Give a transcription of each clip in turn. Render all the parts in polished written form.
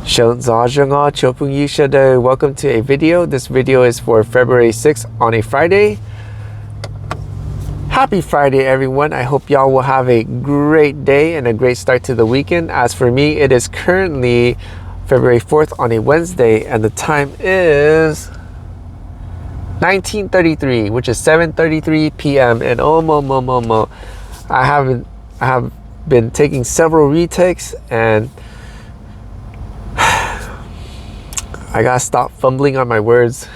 Welcome to a video. This video is for February 6th on a Friday. Happy Friday, everyone. I hope y'all will have a great day and a great start to the weekend. As for me, it is currently February 4th on a Wednesday, and the time is 19:33, which is 7:33 p.m. And I have been taking several retakes, and I gotta stop fumbling on my words.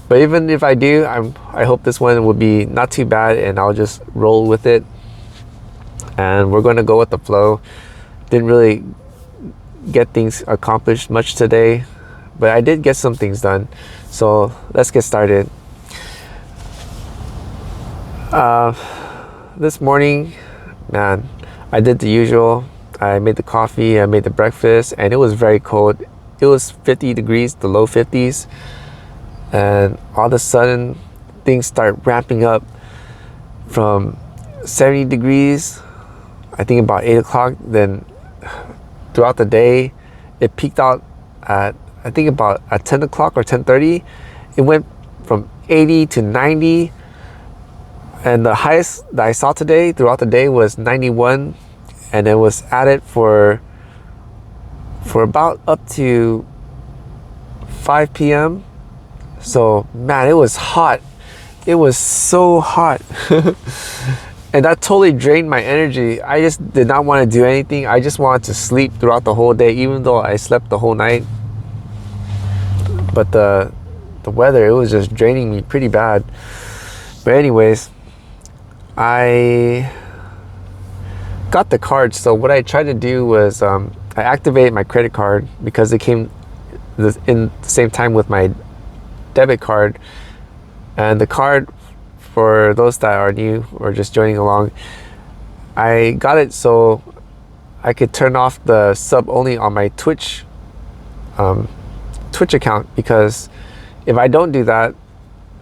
But even if I do, I hope this one will be not too bad, and I'll just roll with it. And we're gonna go with the flow. Didn't really get things accomplished much today, but I did get some things done. So let's get started. This morning, man, I did the usual. I made the coffee, I made the breakfast, and it was very cold. It was 50 degrees, the low 50s, and all of a sudden things start ramping up from 70 degrees, I think about 8 o'clock. Then throughout the day it peaked out at, I think about at 10 o'clock or 10:30. It went from 80 to 90, and the highest that I saw today throughout the day was 91, and it was at it for about up to 5 p.m. So man, it was hot. It was so hot. And that totally drained my energy. I just did not want to do anything. I just wanted to sleep throughout the whole day, even though I slept the whole night. But the weather, it was just draining me pretty bad. But anyways, I got the card. So what I tried to do was I activated my credit card because it came in the same time with my debit card. And the card, for those that are new or just joining along, I got it so I could turn off the sub only on my Twitch account, because if I don't do that,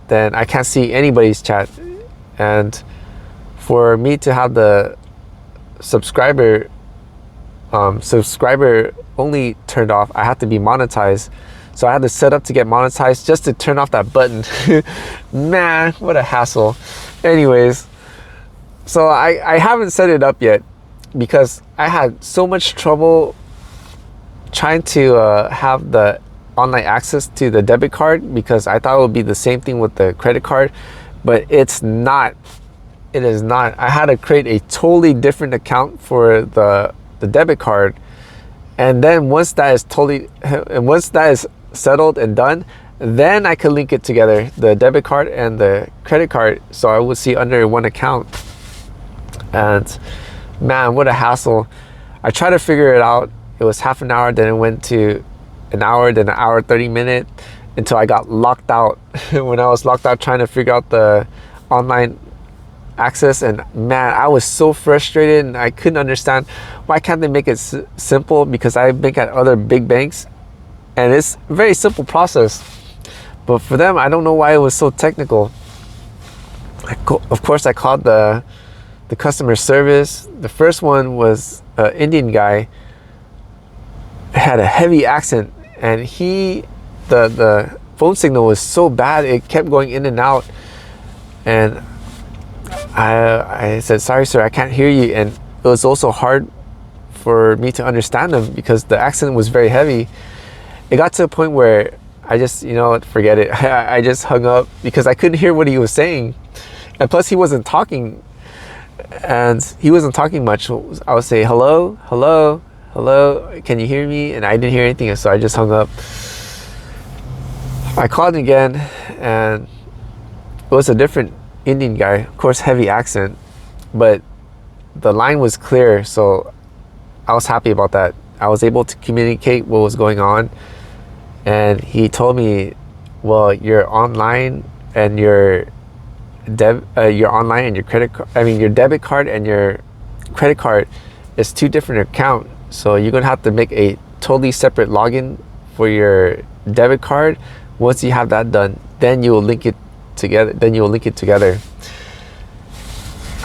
then I can't see anybody's chat. And for me to have the subscriber only turned off, I have to be monetized. So I had to set up to get monetized just to turn off that button. Man, what a hassle. Anyways, so I haven't set it up yet because I had so much trouble trying to have the online access to the debit card, because I thought it would be the same thing with the credit card, but it's not. It is not. I had to create a totally different account for the debit card, and then once that is settled and done, then I could link it together, the debit card and the credit card, so I would see under one account. And man, what a hassle. I tried to figure it out. It was half an hour, then it went to an hour, then an hour 30 minutes, until I got locked out. When I was locked out trying to figure out the online access, and man, I was so frustrated, and I couldn't understand why can't they make it simple, because I bank at other big banks and it's a very simple process, but for them, I don't know why it was so technical. Of course, I called the customer service. The first one was an Indian guy, had a heavy accent, and the phone signal was so bad, it kept going in and out. And I said, "Sorry sir, I can't hear you." And it was also hard for me to understand him because the accent was very heavy. It got to a point where I just, forget it. I just hung up because I couldn't hear what he was saying. And plus he wasn't talking, and he wasn't talking much. I would say, "Hello, hello, hello, can you hear me?" And I didn't hear anything, so I just hung up. I called again, and it was a different Indian guy, of course, heavy accent, but the line was clear, so I was happy about that. I was able to communicate what was going on, and he told me, "Well, you're online, and your your debit card and your credit card is two different accounts. So you're gonna have to make a totally separate login for your debit card. Once you have that done, then you will link it together.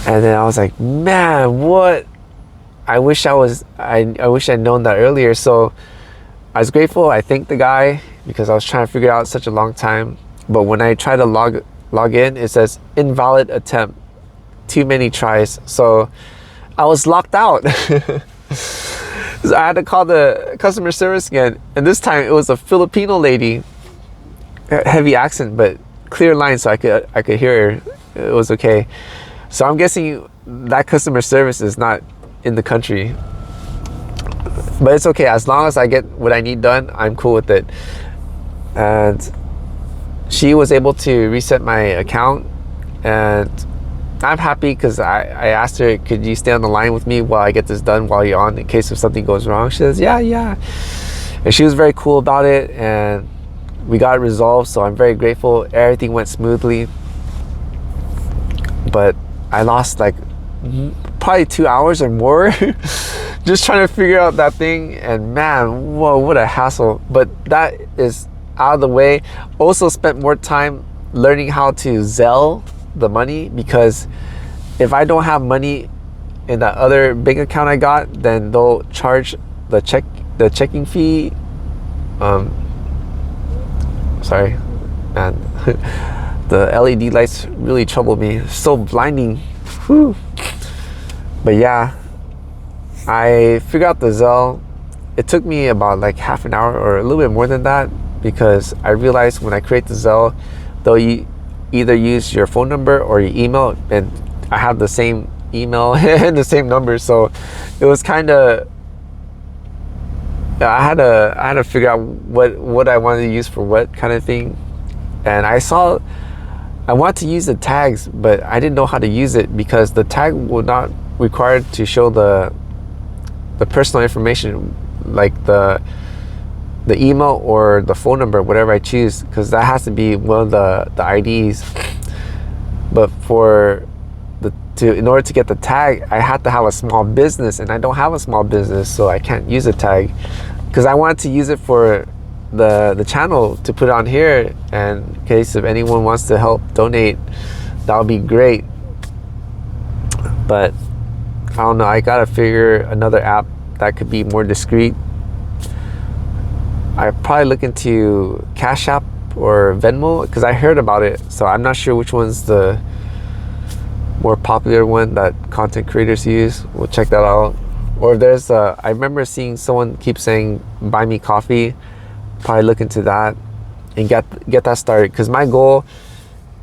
And then I was like, man, what? I wish I'd known that earlier. So I was grateful. I thanked the guy because I was trying to figure out such a long time. But when I try to log in, it says invalid attempt, too many tries. So I was locked out. So I had to call the customer service again, and this time it was a Filipino lady, heavy accent but clear line, so I could hear her. It was okay. So I'm guessing that customer service is not in the country, but it's okay as long as I get what I need done. I'm cool with it. And she was able to reset my account, and I'm happy because I asked her, could you stay on the line with me while I get this done while you're on, in case if something goes wrong? She says, yeah. And she was very cool about it, and we got it resolved, so I'm very grateful. Everything went smoothly. But I lost like probably 2 hours or more just trying to figure out that thing, and man, whoa, what a hassle. But that is out of the way. Also spent more time learning how to Zelle the money, because if I don't have money in that other bank account I got, then they'll charge the checking fee. Sorry, man. The LED lights really trouble me. So blinding. Whew. But yeah, I figured out the Zelle. It took me about like half an hour or a little bit more than that, because I realized when I create the Zelle, they'll either use your phone number or your email, and I have the same email and the same number, so it was kind of, I had to figure out what I wanted to use for what kind of thing. And I wanted to use the tags, but I didn't know how to use it, because the tag will not require to show the personal information, like the email or the phone number, whatever I choose, because that has to be one of the IDs. But in order to get the tag, I had to have a small business, and I don't have a small business, so I can't use a tag, because I wanted to use it for the channel, to put it on here, and in case if anyone wants to help donate, that would be great. But I don't know, I gotta figure another app that could be more discreet. I probably look into Cash App or Venmo, because I heard about it, so I'm not sure which one's the more popular one that content creators use. We'll check that out. Or if there's I remember seeing someone keep saying buy me coffee. Probably look into that and get that started, because my goal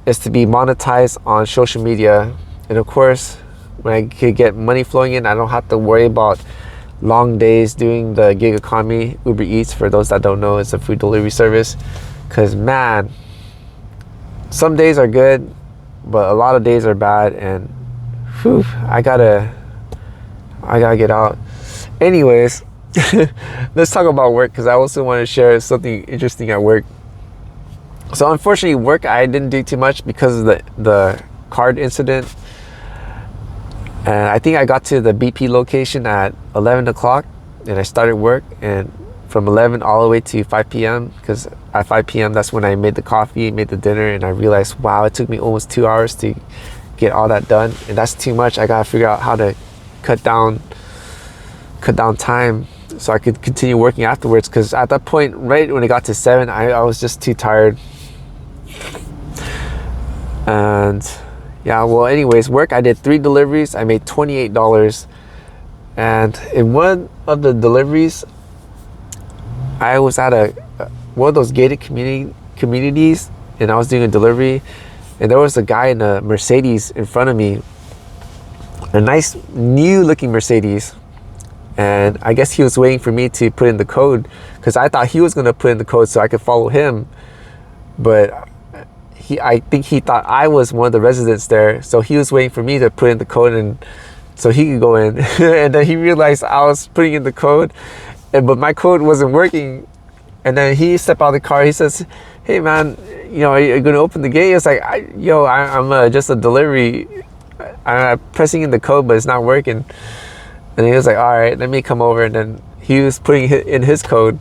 is to be monetized on social media. And of course, when I could get money flowing in, I don't have to worry about long days doing the gig economy. Uber Eats, for those that don't know, it's a food delivery service. Because man, some days are good, but a lot of days are bad, and whew, I gotta get out. Anyways, let's talk about work, because I also want to share something interesting at work. So unfortunately, work, I didn't do too much because of the card incident. And I think I got to the BP location at 11 o'clock, and I started work, and from 11 all the way to 5 p.m. because at 5 p.m. that's when I made the coffee, made the dinner, and I realized, wow, it took me almost 2 hours to get all that done, and that's too much. I gotta figure out how to cut down time so I could continue working afterwards, because at that point, right when it got to 7, I was just too tired. And yeah, well, anyways, work, I did 3 deliveries. I made $28, and in one of the deliveries, I was at one of those gated communities, and I was doing a delivery, and there was a guy in a Mercedes in front of me, a nice new looking Mercedes, and I guess he was waiting for me to put in the code, because I thought he was going to put in the code so I could follow him, but I think he thought I was one of the residents there, so he was waiting for me to put in the code and so he could go in. And then he realized I was putting in the code, but my code wasn't working. And then he stepped out of the car. He says, "Hey man, are you gonna open the gate?" It's like, I'm just a delivery. I'm pressing in the code, but it's not working. And he was like, "All right, let me come over." And then he was putting in his code,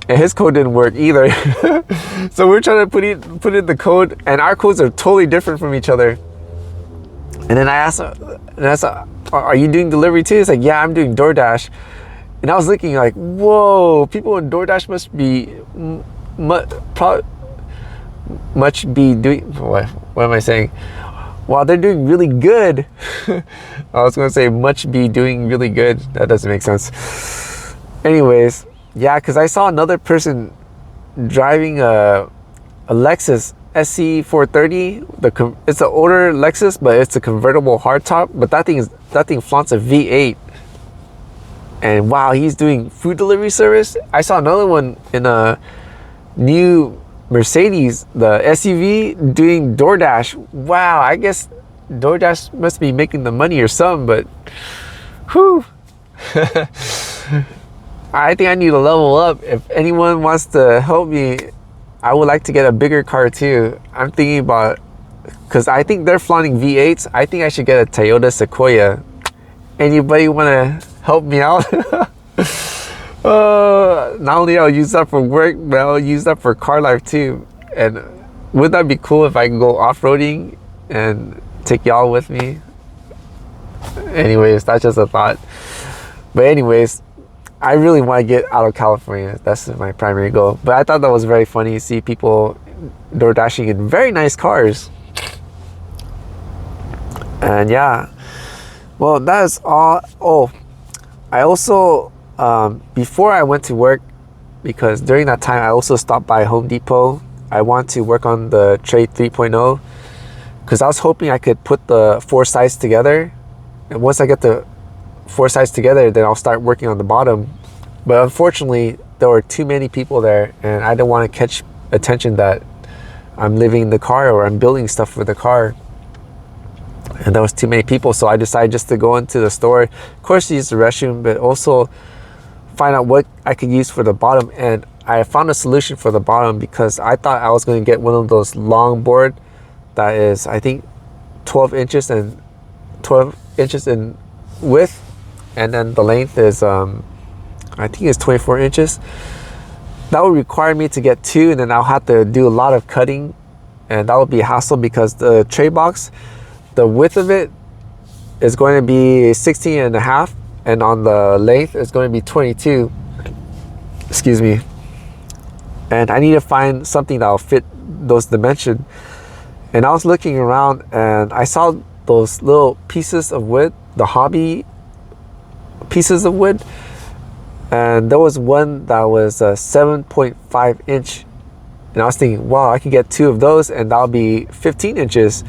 and his code didn't work either. So we're trying to put in the code, and our codes are totally different from each other. And then I asked, "Are you doing delivery too?" He's like, "Yeah, I'm doing DoorDash." And I was looking like, whoa, people in DoorDash must be much be doing, what am I saying? Wow, they're doing really good. I was gonna say much be doing really good. That doesn't make sense. Anyways, yeah, because I saw another person driving a Lexus SC430. It's an older Lexus, but it's a convertible hardtop. But that thing flaunts a V8. And wow, he's doing food delivery service. I saw another one in a new Mercedes, the SUV, doing DoorDash. Wow, I guess DoorDash must be making the money or something, but whew. I think I need to level up. If anyone wants to help me, I would like to get a bigger car too. I'm thinking about, because I think they're flaunting V8s. I think I should get a Toyota Sequoia. Anybody want to help me out? Not only I'll use that for work, but I'll use that for car life too. And wouldn't that be cool if I can go off-roading and take y'all with me? Anyways, that's just a thought. But anyways, I really want to get out of California. That's my primary goal. But I thought that was very funny to see people door dashing in very nice cars. And yeah, well, that is all. Oh, I also before I went to work, because during that time I also stopped by Home Depot. I want to work on the Tray 3.0 because I was hoping I could put the 4 sides together, and once I get the 4 sides together, then I'll start working on the bottom. But unfortunately, there were too many people there, and I didn't want to catch attention that I'm living the car or I'm building stuff for the car. And there was too many people, so I decided just to go into the store, of course, use the restroom, but also find out what I could use for the bottom. And I found a solution for the bottom because I thought I was going to get one of those long board that is, I think, 12 inches in width, and then the length is I think it's 24 inches. That would require me to get 2, and then I'll have to do a lot of cutting, and that would be a hassle because the tray box, the width of it is going to be 16 and a half, and on the length it's going to be 22. Excuse me. And I need to find something that will fit those dimensions. And I was looking around and I saw those little pieces of wood, the hobby pieces of wood, and there was one that was a 7.5 inch, and I was thinking, wow, I could get 2 of those and that'll be 15 inches.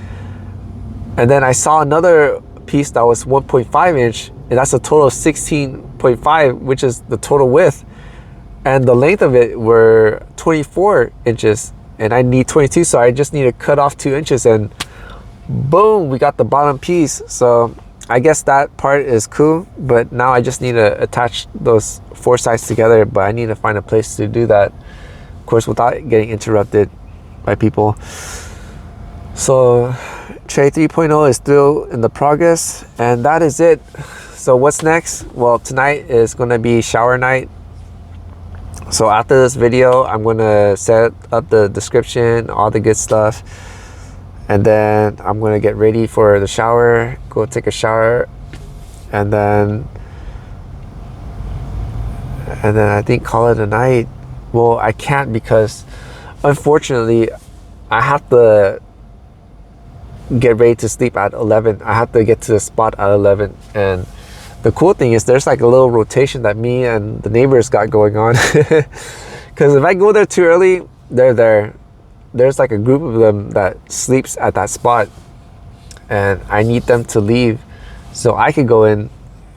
And then I saw another piece that was 1.5 inch, and that's a total of 16.5, which is the total width, and the length of it were 24 inches, and I need 22, so I just need to cut off 2 inches, and boom, we got the bottom piece. So I guess that part is cool, but now I just need to attach those 4 sides together, but I need to find a place to do that, of course, without getting interrupted by people. So Tray 3.0 is still in the progress, and that is it. So what's next? Well, tonight is going to be shower night. So after this video, I'm going to set up the description, all the good stuff, and then I'm going to get ready for the shower, go take a shower, and then I think call it a night. Well, I can't because unfortunately I have to get ready to sleep at 11. I have to get to the spot at 11, and the cool thing is there's like a little rotation that me and the neighbors got going on. Because if I go there too early, they're there. There's like a group of them that sleeps at that spot, and I need them to leave so I could go in.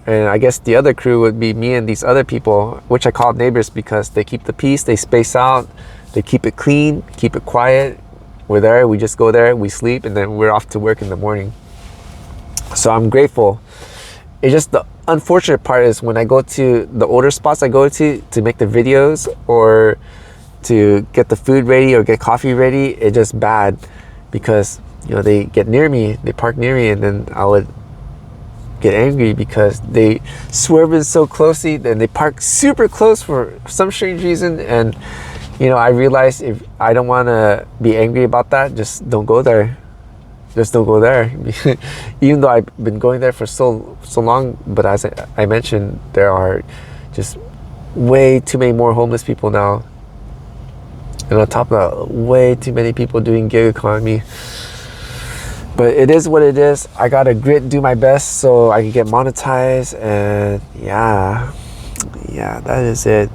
And I guess the other crew would be me and these other people, which I call neighbors because they keep the peace, they space out, they keep it clean, keep it quiet. We're there, we just go there, we sleep, and then we're off to work in the morning. So I'm grateful. It's just the unfortunate part is when I go to the older spots I go to make the videos or to get the food ready or get coffee ready, it's just bad because, you know, they get near me, they park near me, and then I would get angry because they swerve in so closely and they park super close for some strange reason. And you know, I realized if I don't want to be angry about that, just don't go there. Just don't go there. Even though I've been going there for so long, but as I mentioned, there are Just way too many more homeless people now. And on top of that, way too many people doing gig economy. But it is what it is. I gotta grit and do my best so I can get monetized. And yeah, that is it.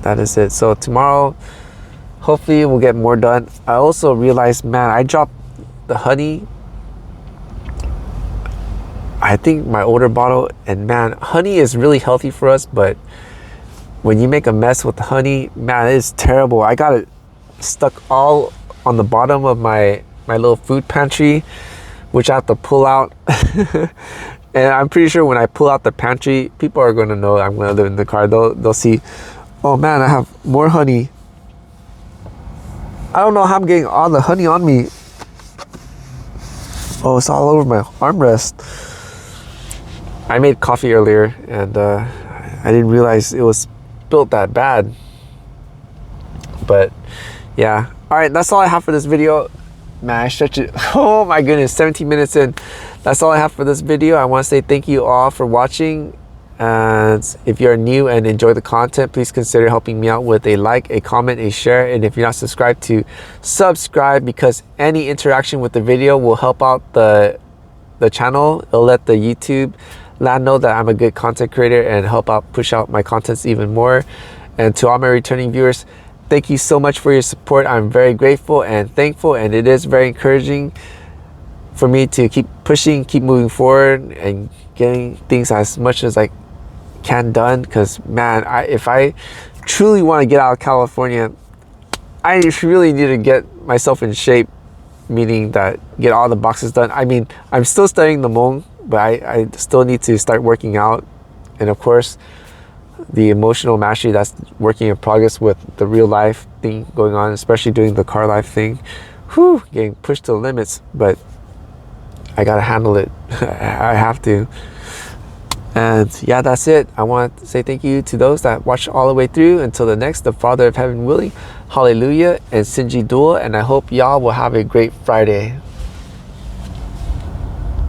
That is it. So tomorrow, hopefully we'll get more done. I also realized, man, I dropped the honey, I think my older bottle, and man, honey is really healthy for us, but when you make a mess with the honey, man, it is terrible. I got it stuck all on the bottom of my little food pantry, which I have to pull out. And I'm pretty sure when I pull out the pantry, people are going to know I'm going to live in the car. They'll see, oh man, I have more honey. I don't know how I'm getting all the honey on me. Oh, it's all over my armrest. I made coffee earlier, and I didn't realize it was built that bad. But yeah, all right, that's all I have for this video. Man, I stretched it. Oh my goodness, 17 minutes in. That's all I have for this video. I want to say thank you all for watching. And if you're new and enjoy the content, please consider helping me out with a like, a comment, a share. And if you're not subscribed, to subscribe, because any interaction with the video will help out the channel. It'll let the YouTube land know that I'm a good content creator and help out push out my contents even more. And to all my returning viewers, thank you so much for your support. I'm very grateful and thankful, and it is very encouraging for me to keep pushing, keep moving forward, and getting things as much as I can done. Because man, if I truly want to get out of California, I really need to get myself in shape, meaning that get all the boxes done. I mean, I'm still studying the Hmong, but I still need to start working out. And of course, the emotional mastery, that's working in progress with the real life thing going on, especially doing the car life thing. Whew, getting pushed to the limits, but I gotta handle it. I have to. And yeah, that's it. I want to say thank you to those that watched all the way through. Until the next, the Father of Heaven willing, hallelujah and Sinji Dua. And I hope y'all will have a great Friday.